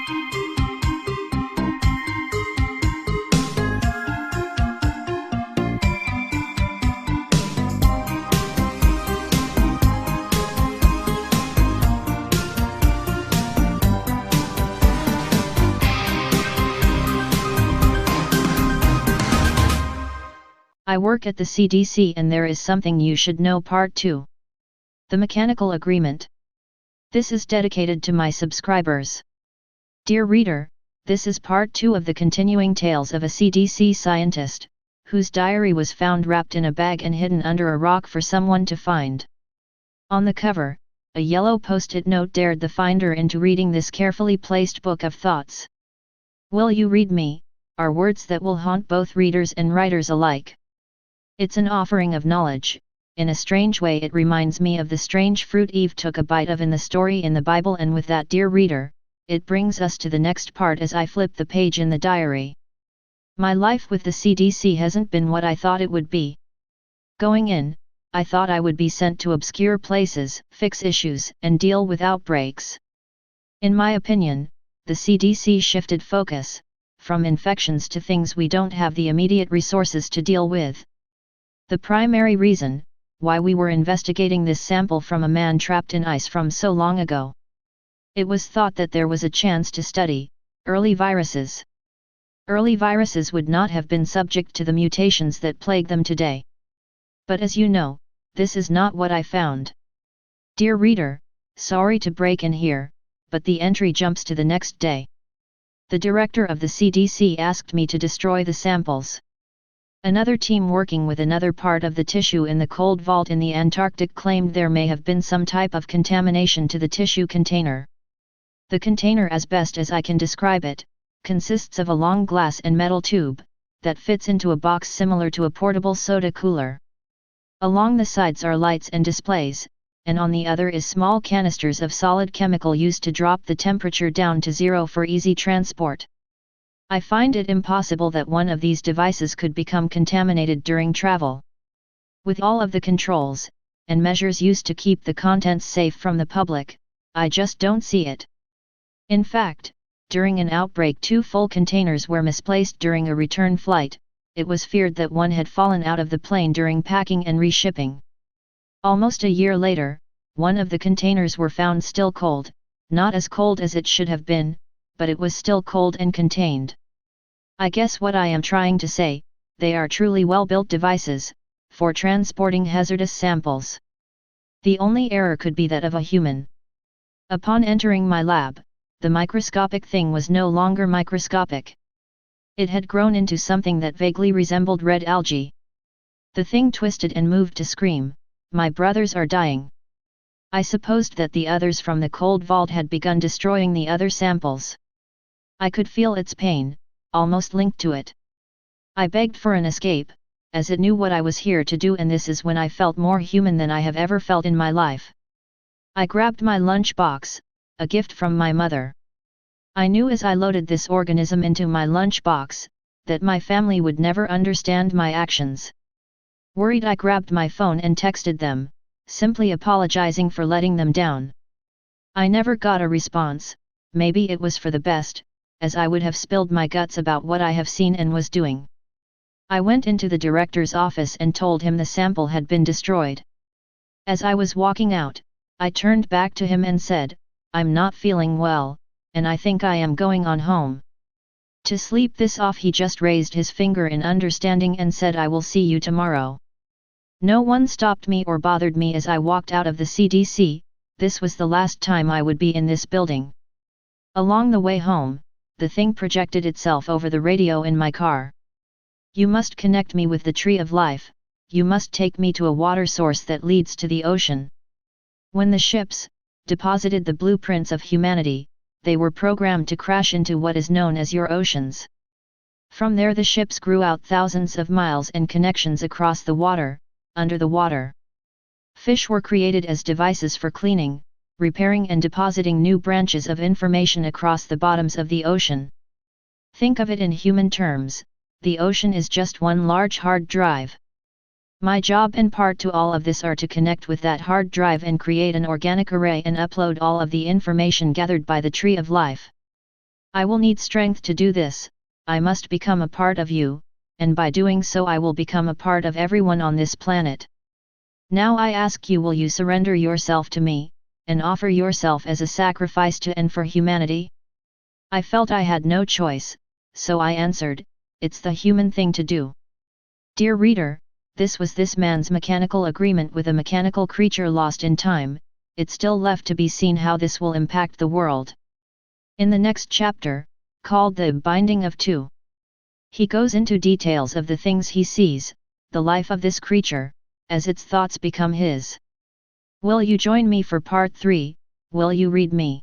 I work at the CDC and there is something you should know. Part 2. The Mechanical Agreement. This is dedicated to my subscribers. Dear reader, this is part 2 of the continuing tales of a CDC scientist, whose diary was found wrapped in a bag and hidden under a rock for someone to find. On the cover, a yellow post-it note dared the finder into reading this carefully placed book of thoughts. "Will you read me?" are words that will haunt both readers and writers alike. It's an offering of knowledge. In a strange way it reminds me of the strange fruit Eve took a bite of in the story in the Bible, and with that, dear reader, it brings us to the next part as I flip the page in the diary. My life with the CDC hasn't been what I thought it would be. Going in, I thought I would be sent to obscure places, fix issues, and deal with outbreaks. In my opinion, the CDC shifted focus, from infections to things we don't have the immediate resources to deal with. The primary reason why we were investigating this sample from a man trapped in ice from so long ago. It was thought that there was a chance to study early viruses. Early viruses would not have been subject to the mutations that plague them today. But as you know, this is not what I found. Dear reader, sorry to break in here, but the entry jumps to the next day. The director of the CDC asked me to destroy the samples. Another team working with another part of the tissue in the cold vault in the Antarctic claimed there may have been some type of contamination to the tissue container. The container, as best as I can describe it, consists of a long glass and metal tube that fits into a box similar to a portable soda cooler. Along the sides are lights and displays, and on the other is small canisters of solid chemical used to drop the temperature down to 0 for easy transport. I find it impossible that one of these devices could become contaminated during travel. With all of the controls and measures used to keep the contents safe from the public, I just don't see it. In fact, during an outbreak 2 full containers were misplaced during a return flight. It was feared that one had fallen out of the plane during packing and reshipping. Almost a year later, one of the containers were found still cold, not as cold as it should have been, but it was still cold and contained. I guess what I am trying to say, they are truly well-built devices for transporting hazardous samples. The only error could be that of a human. Upon entering my lab, the microscopic thing was no longer microscopic. It had grown into something that vaguely resembled red algae. The thing twisted and moved to scream, "My brothers are dying." I supposed that the others from the cold vault had begun destroying the other samples. I could feel its pain, almost linked to it. I begged for an escape, as it knew what I was here to do, and this is when I felt more human than I have ever felt in my life. I grabbed my lunch box, a gift from my mother. I knew as I loaded this organism into my lunch box, that my family would never understand my actions. Worried, I grabbed my phone and texted them, simply apologizing for letting them down. I never got a response. Maybe it was for the best, as I would have spilled my guts about what I have seen and was doing. I went into the director's office and told him the sample had been destroyed. As I was walking out, I turned back to him and said, "I'm not feeling well, and I think I am going on home." To sleep this off, he just raised his finger in understanding and said, "I will see you tomorrow." No one stopped me or bothered me as I walked out of the CDC. This was the last time I would be in this building. Along the way home, the thing projected itself over the radio in my car. "You must connect me with the tree of life, you must take me to a water source that leads to the ocean." When the ships deposited the blueprints of humanity, they were programmed to crash into what is known as your oceans. From there the ships grew out thousands of miles and connections across the water, under the water. Fish were created as devices for cleaning, repairing and depositing new branches of information across the bottoms of the ocean. Think of it in human terms, the ocean is just one large hard drive. My job and part to all of this are to connect with that hard drive and create an organic array and upload all of the information gathered by the tree of life. I will need strength to do this. I must become a part of you, and by doing so I will become a part of everyone on this planet. Now I ask you, will you surrender yourself to me, and offer yourself as a sacrifice to and for humanity? I felt I had no choice, so I answered, it's the human thing to do. Dear reader, this was this man's mechanical agreement with a mechanical creature lost in time. It's still left to be seen how this will impact the world. In the next chapter, called The Binding of Two, he goes into details of the things he sees, the life of this creature, as its thoughts become his. Will you join me for part 3? Will you read me?